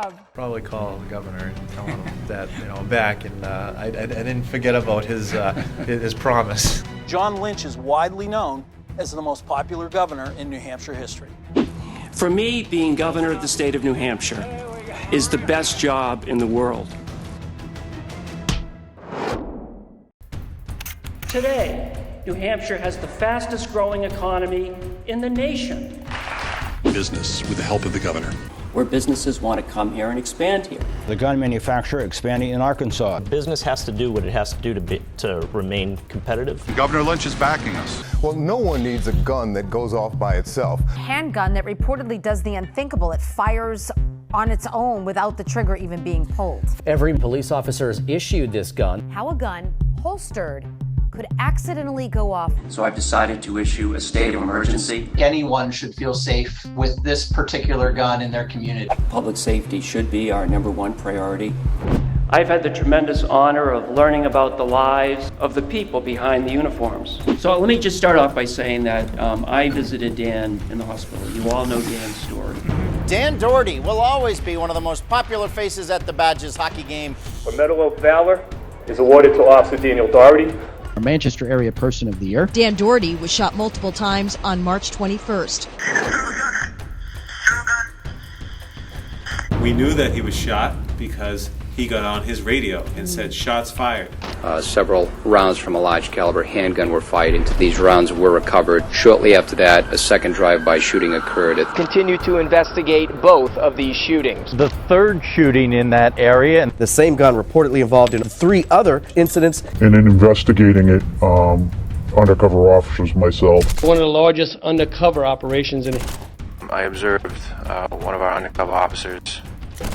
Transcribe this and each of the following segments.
job. Probably call the governor and tell him that, I'm back, and I didn't forget about his promise. John Lynch is widely known as the most popular governor in New Hampshire history. For me, being governor of the state of New Hampshire is the best job in the world. Today, New Hampshire has the fastest growing economy in the nation. Business with the help of the governor. Where businesses want to come here and expand here. The gun manufacturer expanding in Arkansas. Business has to do what it has to do to remain competitive. Governor Lynch is backing us. Well, no one needs a gun that goes off by itself. Handgun that reportedly does the unthinkable. It fires on its own without the trigger even being pulled. Every police officer is issued this gun. How a gun, holstered, could accidentally go off. So I've decided to issue a state of emergency. Anyone should feel safe with this particular gun in their community. Public safety should be our #1 priority. I've had the tremendous honor of learning about the lives of the people behind the uniforms. So let me just start off by saying that I visited Dan in the hospital. You all know Dan's story. Dan Doherty will always be one of the most popular faces at the Badgers hockey game. A Medal of Valor is awarded to Officer Daniel Doherty. Our Manchester Area Person of the Year. Dan Doherty was shot multiple times on March 21st. We knew that he was shot because he got on his radio and said, "Shots fired." Several rounds from a large caliber handgun were fired into these rounds were recovered. Shortly after that, a second drive-by shooting occurred. Continue to investigate both of these shootings. The third shooting in that area. The same gun reportedly involved in 3 other incidents. And in investigating it, undercover officers myself. One of the largest undercover operations in. I observed one of our undercover officers.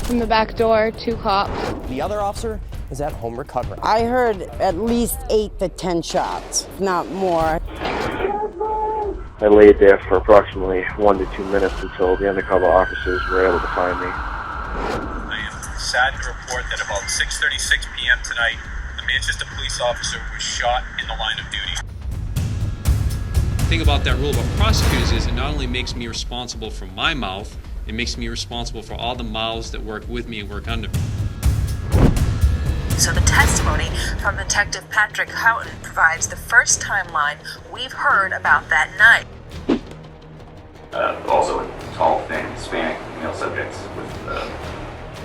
From the back door, 2 cops. The other officer is at home recovering. I heard at least 8 to 10 shots, not more. I laid there for approximately 1 to 2 minutes until the undercover officers were able to find me. I am saddened to report that about 6:36 p.m. tonight, a Manchester police officer was shot in the line of duty. The thing about that rule about prosecutors is it not only makes me responsible for my mouth, it makes me responsible for all the mouths that work with me and work under me. So the testimony from Detective Patrick Houghton provides the first timeline we've heard about that night. Also a tall, thin, Hispanic male subject with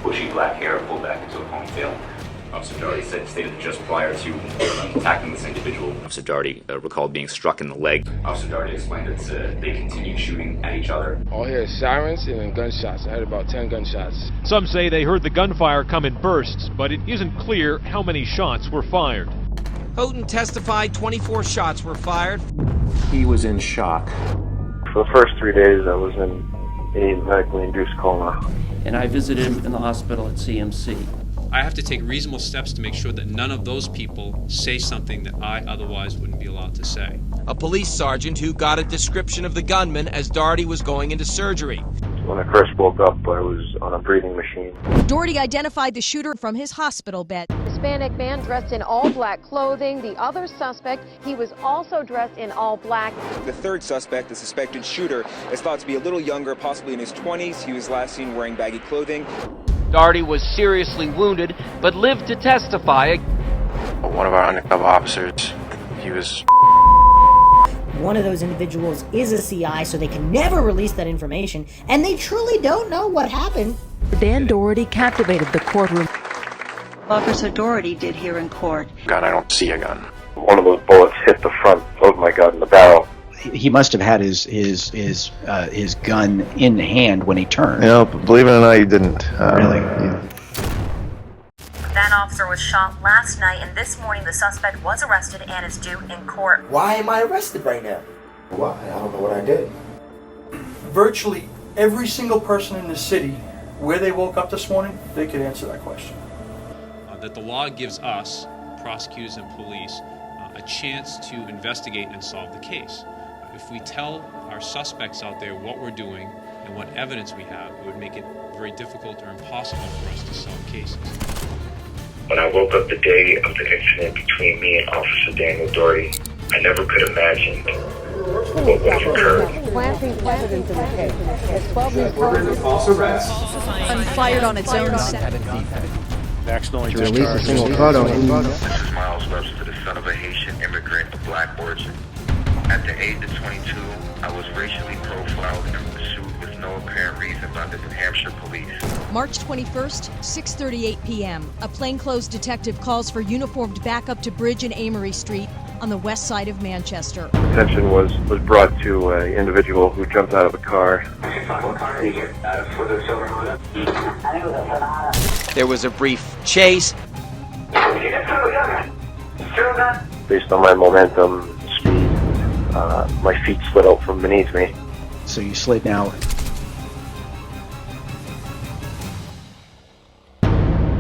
bushy black hair pulled back into a ponytail. Officer Doherty stated that just prior to attacking this individual, Officer Doherty recalled being struck in the leg. Officer Doherty explained that they continued shooting at each other. All here is sirens and then gunshots. I heard about 10 gunshots. Some say they heard the gunfire come in bursts, but it isn't clear how many shots were fired. Houghton testified 24 shots were fired. He was in shock. For the first 3 days, I was in a medically induced coma. And I visited him in the hospital at CMC. I have to take reasonable steps to make sure that none of those people say something that I otherwise wouldn't be allowed to say. A police sergeant who got a description of the gunman as Doherty was going into surgery. When I first woke up, I was on a breathing machine. Doherty identified the shooter from his hospital bed. Hispanic man dressed in all black clothing. The other suspect, he was also dressed in all black. The third suspect, the suspected shooter, is thought to be a little younger, possibly in his 20s. He was last seen wearing baggy clothing. Doherty was seriously wounded, but lived to testify. One of our undercover officers, he was... One of those individuals is a CI, so they can never release that information, and they truly don't know what happened. Dan Doherty captivated the courtroom. Officer Doherty did here in court. Gun, I don't see a gun. One of those bullets hit the front of my gun, the barrel. He must have had his gun in hand when he turned. Believe it or not, he didn't. Really? That officer was shot last night, and this morning the suspect was arrested and is due in court. Why am I arrested right now? Why? I don't know what I did. Virtually every single person in the city, where they woke up this morning, they could answer that question. That the law gives us, prosecutors and police, a chance to investigate and solve the case. If we tell our suspects out there what we're doing and what evidence we have, it would make it very difficult or impossible for us to solve cases. When I woke up the day of the incident between me and Officer Daniel Doherty, I never could imagine Planting evidence in the case. As 12 news Ordered a false arrest. Fired on its own. To release a single photo. This is Miles Webster, the son of a Haitian immigrant of black origin. At the age of 22, I was racially profiled and pursued with no apparent reason by the New Hampshire police. March 21st, 6:38 p.m. A plainclothes detective calls for uniformed backup to Bridge and Amory Street on the west side of Manchester. Attention was brought to an individual who jumped out of a car. There was a brief chase. Based on my momentum, speed, my feet slid out from beneath me. So you slid now.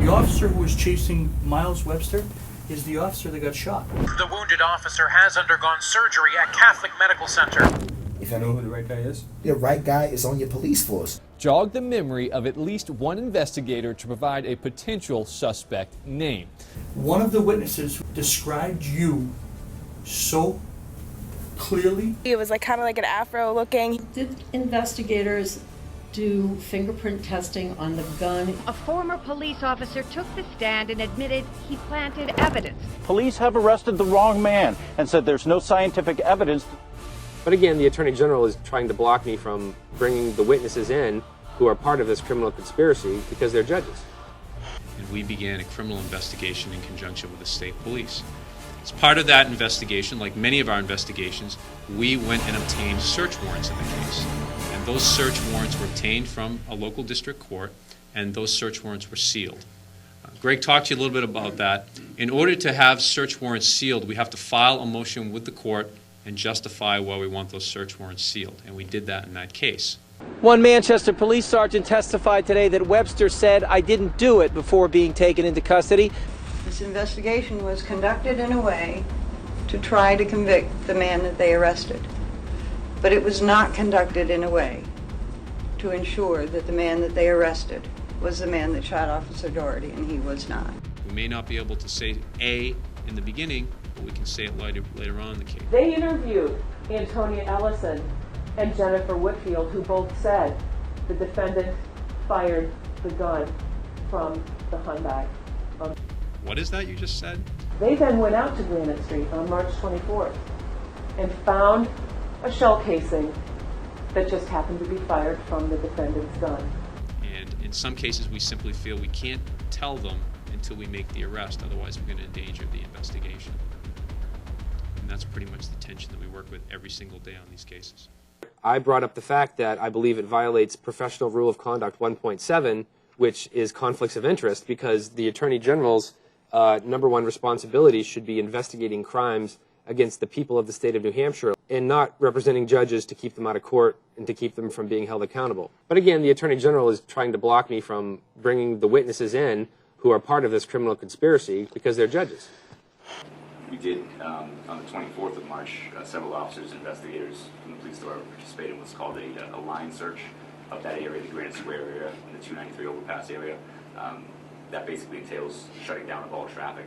The officer who was chasing Miles Webster is the officer that got shot. The wounded officer has undergone surgery at Catholic Medical Center. If I know who the right guy is? The right guy is on your police force. Jog the memory of at least one investigator to provide a potential suspect name. One of the witnesses described you so clearly. It was kind of like an afro looking. Did investigators do fingerprint testing on the gun? A former police officer took the stand and admitted he planted evidence. Police have arrested the wrong man and said there's no scientific evidence. But again, the Attorney General is trying to block me from bringing the witnesses in who are part of this criminal conspiracy because they're judges. And we began a criminal investigation in conjunction with the state police. As part of that investigation, like many of our investigations, we went and obtained search warrants in the case. And those search warrants were obtained from a local district court, and those search warrants were sealed. Greg talked to you a little bit about that. In order to have search warrants sealed, we have to file a motion with the court and justify why we want those search warrants sealed. And we did that in that case. One Manchester police sergeant testified today that Webster said, "I didn't do it," before being taken into custody. This investigation was conducted in a way to try to convict the man that they arrested. But it was not conducted in a way to ensure that the man that they arrested was the man that shot Officer Doherty, and he was not. We may not be able to say A in the beginning, but we can say it later on in the case. They interviewed Antonia Ellison and Jennifer Whitfield, who both said the defendant fired the gun from the Hyundai. What is that you just said? They then went out to Granite Street on March 24th and found a shell casing that just happened to be fired from the defendant's gun. And in some cases, we simply feel we can't tell them until we make the arrest, otherwise we're going to endanger the investigation. And that's pretty much the tension that we work with every single day on these cases. I brought up the fact that I believe it violates Professional Rule of Conduct 1.7, which is conflicts of interest, because the Attorney General's number one responsibility should be investigating crimes against the people of the state of New Hampshire and not representing judges to keep them out of court and to keep them from being held accountable. But again, the Attorney General is trying to block me from bringing the witnesses in who are part of this criminal conspiracy because they're judges. We did, on the 24th of March, several officers and investigators from the police department participated in what's called a line search of that area, the Granite Square area, and the 293 overpass area. That basically entails shutting down of all traffic.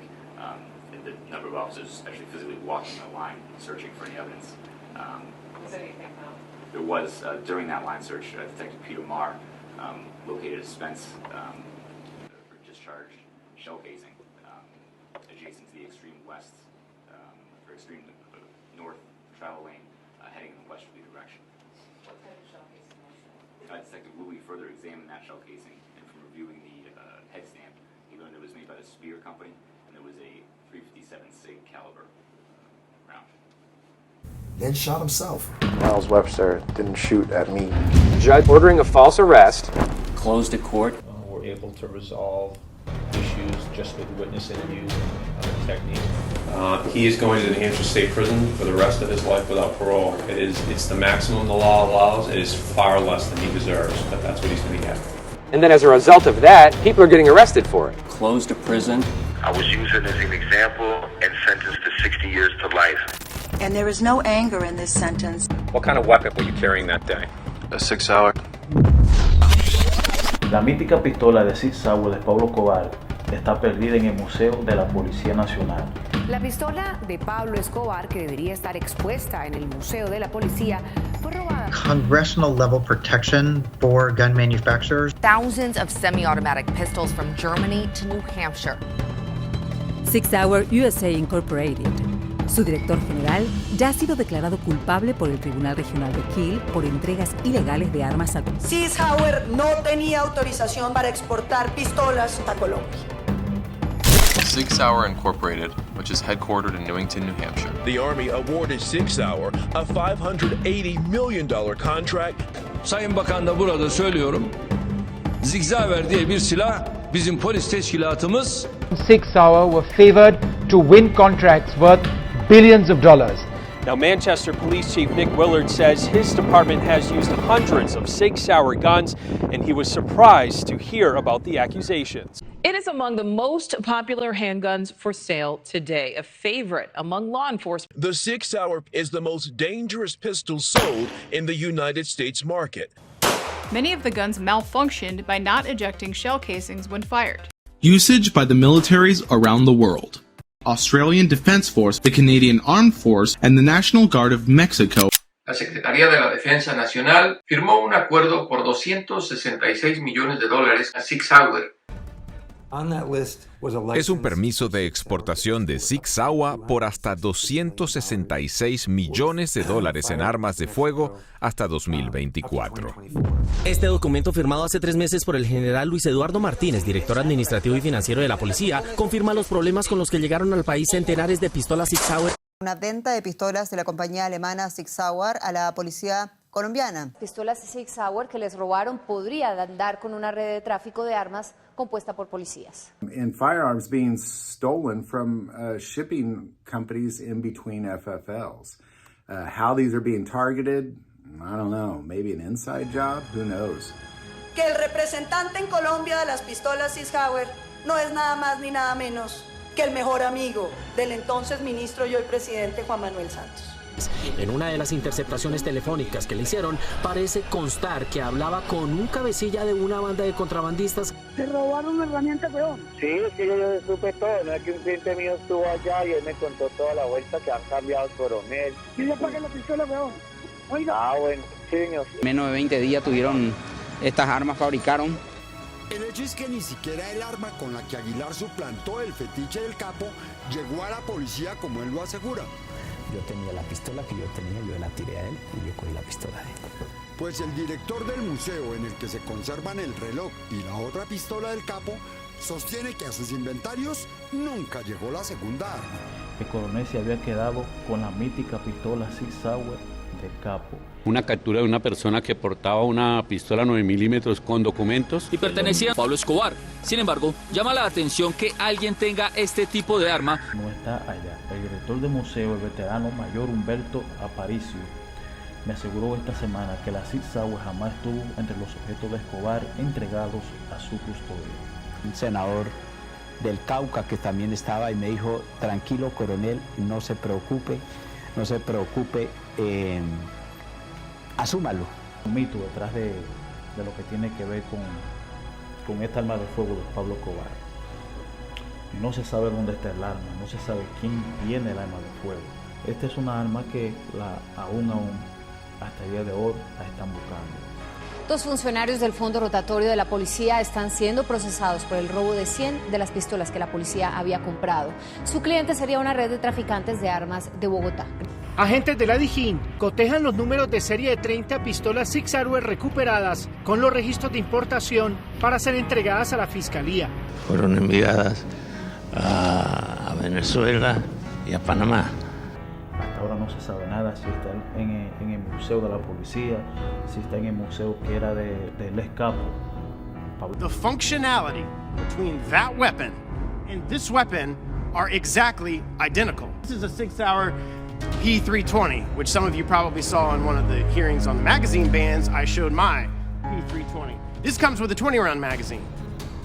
And the number of officers actually physically walking the line, searching for any evidence. Was anything found? There was, during that line search, Detective Peter Marr located a Spence discharged shell casing adjacent to the extreme west, or extreme north travel lane, heading in the westerly direction. What type of shell casing was it? Detective Louie further examined that shell casing, and from reviewing the head stamp, he learned it was made by the Spear Company, and there was a 357 SIG caliber round. Then shot himself. Miles Webster didn't shoot at me. Judge ordering a false arrest. Closed the court. We're able to resolve issues just with witness interviews and other techniques. He is going to the New Hampshire State Prison for the rest of his life without parole. It's the maximum the law allows. It is far less than he deserves, but that's what he's going to get. And then as a result of that, people are getting arrested for it. Closed a prison. I was using as an example and sentenced to 60 years to life. And there is no anger in this sentence. What kind of weapon were you carrying that day? A 6-hour. La mítica pistola de 6 Sauer de Pablo Escobar está perdida en el Museo de la Policía Nacional. La pistola de Pablo Escobar, que debería estar expuesta en el Museo de la Policía, fue robada. Congressional level protection for gun manufacturers. Thousands of semi-automatic pistols from Germany to New Hampshire. 6 Hour USA Incorporated. Su director general ya ha sido declarado culpable por el Tribunal Regional de Kiel por entregas ilegales de armas a... 6 Hour no tenía autorización para exportar pistolas a Colombia. 6 Hour Incorporated, which is headquartered in Newington, New Hampshire. The Army awarded 6 Hour a $580 million contract. Sayın Bakan da burada söylüyorum. Zigzauer diye bir silah bizim polis teşkilatımız 6 Hour were favored to win contracts worth billions of dollars. Now, Manchester Police Chief Nick Willard says his department has used hundreds of Sig Sauer guns, and he was surprised to hear about the accusations. It is among the most popular handguns for sale today, a favorite among law enforcement. The 6 Hour is the most dangerous pistol sold in the United States market. Many of the guns malfunctioned by not ejecting shell casings when fired. Usage by the militaries around the world. Australian Defence Force, the Canadian Armed Force, and the National Guard of Mexico. La Secretaría de la Defensa Nacional firmó un acuerdo por $266 millones a 6 Hour. Es un permiso de exportación de Sig Sauer por hasta $266 millones en armas de fuego hasta 2024. Este documento, firmado hace 3 meses por el general Luis Eduardo Martínez, director administrativo y financiero de la policía, confirma los problemas con los que llegaron al país centenares de pistolas Sig Sauer. Una venta de pistolas de la compañía alemana Sig Sauer a la policía colombiana. Pistolas Sig Sauer que les robaron podrían andar con una red de tráfico de armas compuesta por policías. And firearms being stolen from shipping companies in between FFLs. How these are being targeted, I don't know. Maybe an inside job? Who knows? Que el representante en Colombia de las pistolas Sig Sauer no es nada más ni nada menos que el mejor amigo del entonces ministro y hoy presidente Juan Manuel Santos. En una de las interceptaciones telefónicas que le hicieron, parece constar que hablaba con un cabecilla de una banda de contrabandistas. ¿Se robaron herramientas, weón? Sí, es que yo supe todo. No es que un cliente mío estuvo allá y él me contó toda la vuelta que han cambiado el coronel. ¿Y ya pagué la pistola, weón? Oiga. Ah, bueno, sí, señor. Menos de 20 días tuvieron estas armas, fabricaron. El hecho es que ni siquiera el arma con la que Aguilar suplantó el fetiche del capo llegó a la policía como él lo asegura. Yo tenía la pistola que yo tenía, yo la tiré a él y yo cogí la pistola de él. Pues el director del museo en el que se conservan el reloj y la otra pistola del capo sostiene que a sus inventarios nunca llegó la segunda arma. El coronel se había quedado con la mítica pistola Sig Sauer del capo. Una captura de una persona que portaba una pistola 9 milímetros con documentos. Y pertenecía a Pablo Escobar. Sin embargo, llama la atención que alguien tenga este tipo de arma. No está allá. El director del museo, el veterano mayor Humberto Aparicio, me aseguró esta semana que la Sig Sauer jamás estuvo entre los objetos de Escobar entregados a su custodia. Un senador del Cauca que también estaba y me dijo, tranquilo coronel, no se preocupe, asúmalo. Un mito detrás de lo que tiene que ver con esta arma de fuego de Pablo Escobar. No se sabe dónde está el arma, no se sabe quién tiene el arma de fuego. Esta es una arma que aún hasta el día de hoy la están buscando. 2 funcionarios del Fondo Rotatorio de la Policía están siendo procesados por el robo de 100 de las pistolas que la policía había comprado. Su cliente sería una red de traficantes de armas de Bogotá. Agentes de la DIJÍN cotejan los números de serie de 30 pistolas Sig Sauer recuperadas con los registros de importación para ser entregadas a la Fiscalía. Fueron enviadas a Venezuela y a Panamá. Hasta ahora no se sabe nada si está en el museo de la policía, si está en el museo que era del escapo. The functionality between that weapon and this weapon are exactly identical. This is a 6 Hour P320, which some of you probably saw in one of the hearings on the magazine bans. I showed my P320. This comes with a 20-round magazine.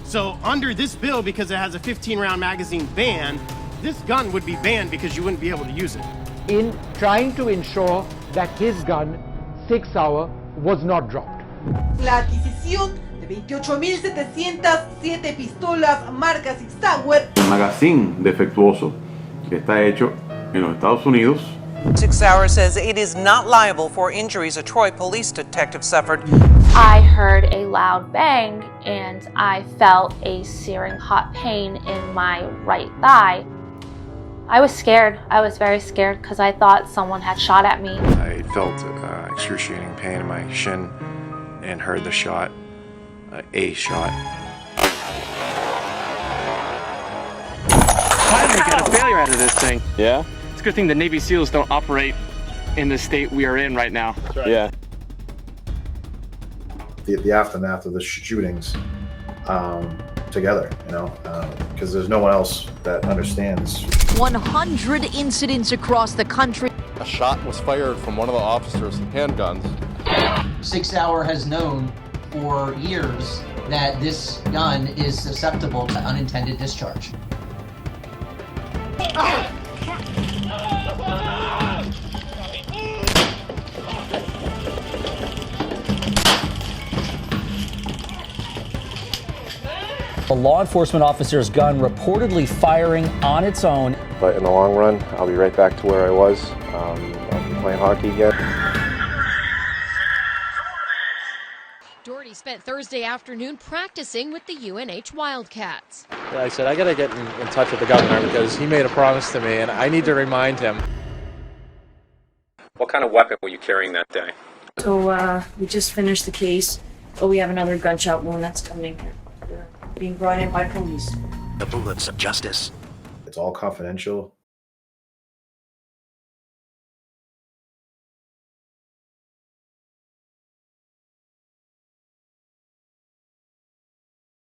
So under this bill, because it has a 15-round magazine ban, this gun would be banned because you wouldn't be able to use it. In trying to ensure that his gun, 6 Hour, was not dropped. La adquisición de 28.707 pistolas marca Sig Sauer. Un magazine defectuoso que está hecho en los Estados Unidos. Sig Sauer says it is not liable for injuries a Troy police detective suffered. I heard a loud bang and I felt a searing hot pain in my right thigh. I was scared. I was very scared because I thought someone had shot at me. I felt excruciating pain in my shin and heard the shot, a shot. Finally got a failure out of this thing. Yeah? It's a good thing the Navy SEALs don't operate in the state we are in right now. Right. Yeah. The aftermath of the shootings together, you know, because there's no one else that understands. 100 incidents across the country. A shot was fired from one of the officers' handguns. Sig Sauer has known for years that this gun is susceptible to unintended discharge. A law enforcement officer's gun reportedly firing on its own. But in the long run, I'll be right back to where I was. I'll be playing hockey again. Doherty spent Thursday afternoon practicing with the UNH Wildcats. I said, I got to get in touch with the governor because he made a promise to me and I need to remind him. What kind of weapon were you carrying that day? So we just finished the case, but we have another gunshot wound that's coming in. Being brought in by police. The bullets of justice. It's all confidential.